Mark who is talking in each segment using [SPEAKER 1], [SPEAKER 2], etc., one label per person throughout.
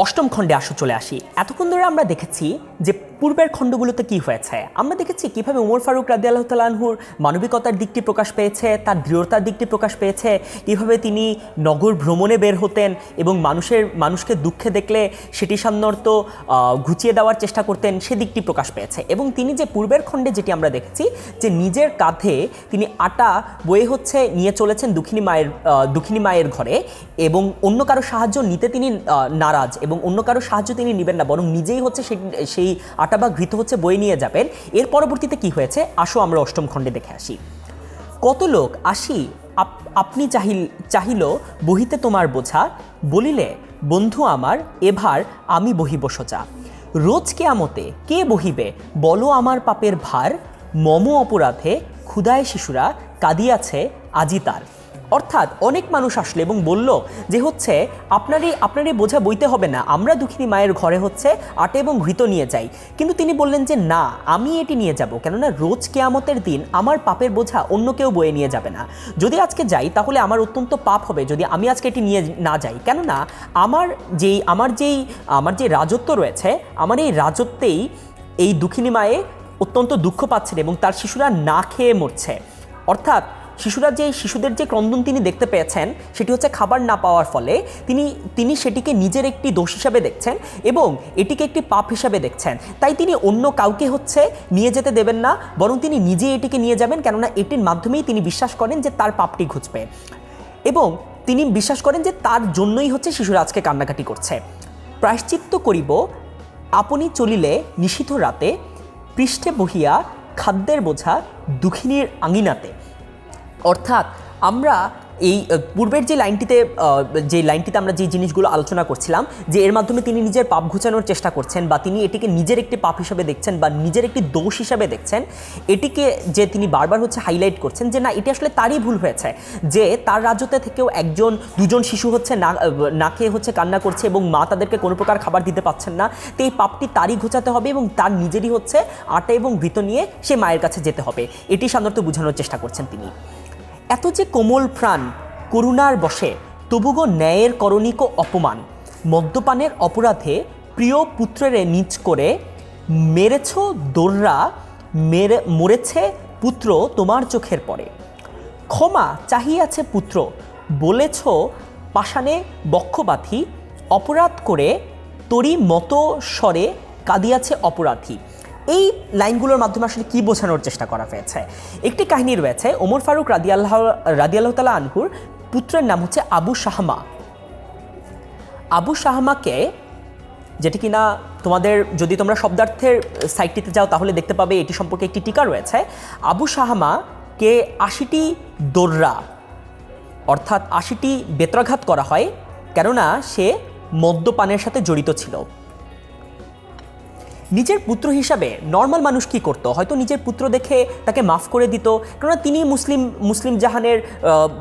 [SPEAKER 1] অষ্টম খণ্ডে চলে আসি। এতক্ষণ ধরে আমরা দেখেছি যে পূর্বের খণ্ডগুলোতে কি হয়েছে। আমরা দেখেছি কিভাবে ওমর ফারুক রাদিয়াল্লাহু তাআলা আনহুর মানবিকতার দিকটি প্রকাশ পেয়েছে, তার দৃঢ়তার দিকটি প্রকাশ পেয়েছে, কিভাবে তিনি নগর ভ্রমণে বের হতেন এবং মানুষকে দুঃখে দেখলে সেটি সাধারণত ঘুচিয়ে দেওয়ার চেষ্টা করতেন, সে দিকটি প্রকাশ পেয়েছে। এবং তিনি যে পূর্বের খণ্ডে যেটি আমরা দেখেছি যে নিজের কাঁধে তিনি আটা বয়ে নিয়ে চলেছেন দুঃখিনী মায়ের ঘরে, এবং অন্য কারো সাহায্য নিতে তিনি নারাজ এবং অন্য কারো সাহায্য তিনি নেবেন না, বরং নিজেই সেই আটা বা ঘৃত বয়ে নিয়ে যাবেন। এর পরবর্তীতে কি হয়েছে আসো আমরা অষ্টম খণ্ডে দেখে আসি। কত লোক আসি আপনি চাহিল বহিতে তোমার বোঝা, বলিলে বন্ধু আমার এভার আমি বহিব সোজা। রোজ কেয়ামতে কে বহিবে বলো আমার পাপের ভার, মম অপরাধে ক্ষুধায় শিশুরা কাঁদিয়াছে আজি তার। অর্থাৎ অনেক মানুষ আসলে এবং বলল যে আপনারই বোঝা বইতে হবে না, আমরা দুঃখিনী মায়ের ঘরে আটা এবং ঘৃত নিয়ে যাই। কিন্তু তিনি বললেন যে না, আমি এটি নিয়ে যাব, কেননা রোজ কেয়ামতের দিন আমার পাপের বোঝা অন্য কেউ বয়ে নিয়ে যাবে না। যদি আজকে যাই তাহলে আমার অত্যন্ত পাপ হবে যদি আমি আজকে এটি নিয়ে না যাই, কেননা আমার যে রাজত্ব রয়েছে, আমার এই রাজত্বেই এই দুঃখিনী মায়ে অত্যন্ত দুঃখ পাচ্ছেন এবং তার শিশুরা না খেয়ে মরছে। অর্থাৎ শিশুদের যে ক্রন্দন তিনি দেখতে পেয়েছেন সেটি খাবার না পাওয়ার ফলে তিনি সেটিকে নিজের একটি দোষ হিসাবে দেখছেন এবং এটিকে একটি পাপ হিসাবে দেখছেন। তাই তিনি অন্য কাউকে নিয়ে যেতে দেবেন না, বরং তিনি নিজে এটিকে নিয়ে যাবেন, কেননা এটির মাধ্যমেই তিনি বিশ্বাস করেন যে তার পাপটি ঘুচবে এবং তিনি বিশ্বাস করেন যে তার জন্যই শিশুরা আজকে কান্নাকাটি করছে। প্রায়শ্চিত্ত করিব আপনি চলিলে নিশীথ রাতে, পৃষ্ঠে বহিয়া খাদ্যের বোঝা দুঃখিনীর আঙিনাতে। অর্থাৎ আমরা এই পূর্বের যে লাইনটিতে আমরা যে জিনিসগুলো আলোচনা করছিলাম যে এর মাধ্যমে তিনি নিজের পাপ ঘুচানোর চেষ্টা করছেন বা তিনি এটিকে নিজের একটি পাপ হিসাবে দেখছেন বা নিজের একটি দোষ হিসাবে দেখছেন, এটিকে যে তিনি বারবার হাইলাইট করছেন যে না, এটি আসলে তারই ভুল হয়েছে যে তার রাজ্যতে থেকেও দুজন শিশু না খেয়ে কান্না করছে এবং মা তাদেরকে কোনো প্রকার খাবার দিতে পারছেন না। তো এই পাপটি তারই ঘোচাতে হবে এবং তার নিজেরই আটা এবং ঘৃত নিয়ে সে মায়ের কাছে যেতে হবে, এটি সাধারণত বোঝানোর চেষ্টা করছেন তিনি। এত যে কোমল প্রাণ করুণার বশে, তবুগো ন্যায়ের করণিক অপমান, মদ্যপানের অপরাধে প্রিয় পুত্রেরে নিজ করে, মেরেছ দোররা মরেছে পুত্র তোমার চোখের পরে। ক্ষমা চাহিয়াছে পুত্র বলেছ পাষাণে বক্ষবাথী, অপরাধ করে তোরই মতো স্বরে কাঁদিয়াছে অপরাধী। এই লাইনগুলোর মাধ্যমে আসলে কি বোঝানোর চেষ্টা করা হয়েছে? একটি কাহিনী রয়েছে, ওমর ফারুক রাদিয়াল্লাহু তাআলা আনহুর পুত্রের নাম আবু শাহমা। আবু শাহমাকে, যেটি কিনা যদি তোমরা শব্দার্থের সাইটটিতে যাও তাহলে দেখতে পাবে এটি সম্পর্কে একটি টিকা রয়েছে। আবু শাহমাকে 80টি দোররা অর্থাৎ 80টি বেত্রাঘাত করা হয়, কেননা সে মদ্যপানের সাথে জড়িত ছিল। নিজের পুত্র হিসাবে নর্মাল মানুষ কি করতো? হয়তো নিজের পুত্র দেখে তাকে মাফ করে দিত, কেননা তিনি মুসলিম জাহানের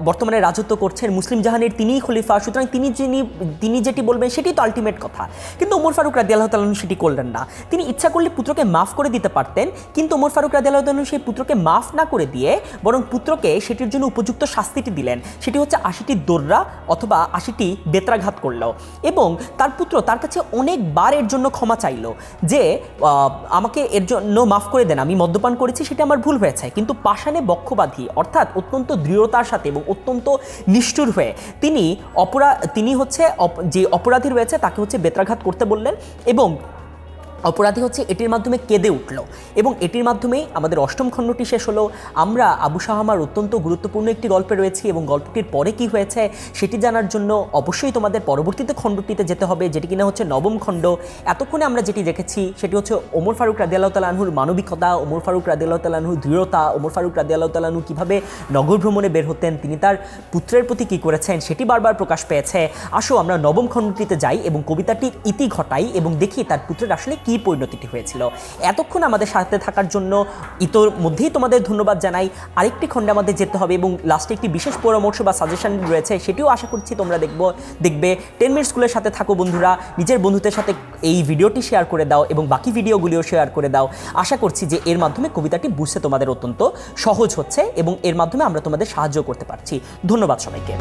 [SPEAKER 1] বর্তমানে রাজত্ব করছেন, মুসলিম জাহানের তিনিই খলিফা, সুতরাং তিনি যেটি বলবেন সেটি তো আলটিমেট কথা। কিন্তু ওমর ফারুক রাদিয়াল্লাহু তাআলা আনহু সেটি করলেন না। তিনি ইচ্ছা করলে পুত্রকে মাফ করে দিতে পারতেন, কিন্তু ওমর ফারুক রাদিয়াল্লাহু তাআলা আনহু সেই পুত্রকে মাফ না করে দিয়ে বরং পুত্রকে সেটির জন্য উপযুক্ত শাস্তিটি দিলেন। সেটি 80টি দোররা অথবা 80টি বেত্রাঘাত করলো এবং তার পুত্র তার কাছে অনেকবার এর জন্য ক্ষমা চাইল যে আমাকে এর জন্য মাফ করে দেন, আমি মদ্যপান করেছি, সেটা আমার ভুল হয়েছে। কিন্তু পাষাণে বক্ষবাধী অর্থাৎ অত্যন্ত দৃঢ়তার সাথে এবং অত্যন্ত নিষ্ঠুর হয়ে তিনি যে অপরাধী রয়েছে তাকে বেত্রাঘাত করতে বললেন এবং অপরাধী এটির মাধ্যমে কেঁদে উঠল এবং এটির মাধ্যমেই আমাদের অষ্টম খণ্ডটি শেষ হলো। আমরা আবু শাহমার অত্যন্ত গুরুত্বপূর্ণ একটি গল্পে রয়েছি এবং গল্পটির পরে কি হয়েছে সেটি জানার জন্য অবশ্যই তোমাদের পরবর্তীতে খণ্ডটিতে যেতে হবে, যেটি কিনা নবম খণ্ড। এতক্ষণে আমরা যেটি দেখেছি সেটি ওমর ফারুক রাদিয়াল্লাহু তাআলা আনহুর মানবিকতা, ওমর ফারুক রাদিয়াল্লাহু তাআলা আনহুর দৃঢ়তা, ওমর ফারুক রাদিয়াল্লাহু তাআলা আনহু কীভাবে নগর ভ্রমণে বের হতেন, তিনি তার পুত্রের প্রতি কী করেছেন সেটি বারবার প্রকাশ পেয়েছে। আসো আমরা নবম খণ্ডটিতে যাই এবং কবিতাটির ইতি ঘটাই এবং দেখি তার পুত্রের আসলে কী পরিণতিটি হয়েছিল। এতক্ষণ আমাদের সাথে থাকার জন্য ইতোমধ্যেই তোমাদের ধন্যবাদ জানাই। আরেকটি খণ্ডে আমাদের যেতে হবে এবং লাস্টে একটি বিশেষ পরামর্শ বা সাজেশন রয়েছে, সেটিও আশা করছি তোমরা দেখবে। 10 মিনিট স্কুলের সাথে থাকো বন্ধুরা, নিজের বন্ধুদের সাথে এই ভিডিওটি শেয়ার করে দাও এবং বাকি ভিডিওগুলিও শেয়ার করে দাও। আশা করছি যে এর মাধ্যমে কবিতাটি বুঝতে তোমাদের অত্যন্ত সহজ হচ্ছে এবং এর মাধ্যমে আমরা তোমাদের সাহায্য করতে পারছি। ধন্যবাদ সবাইকে।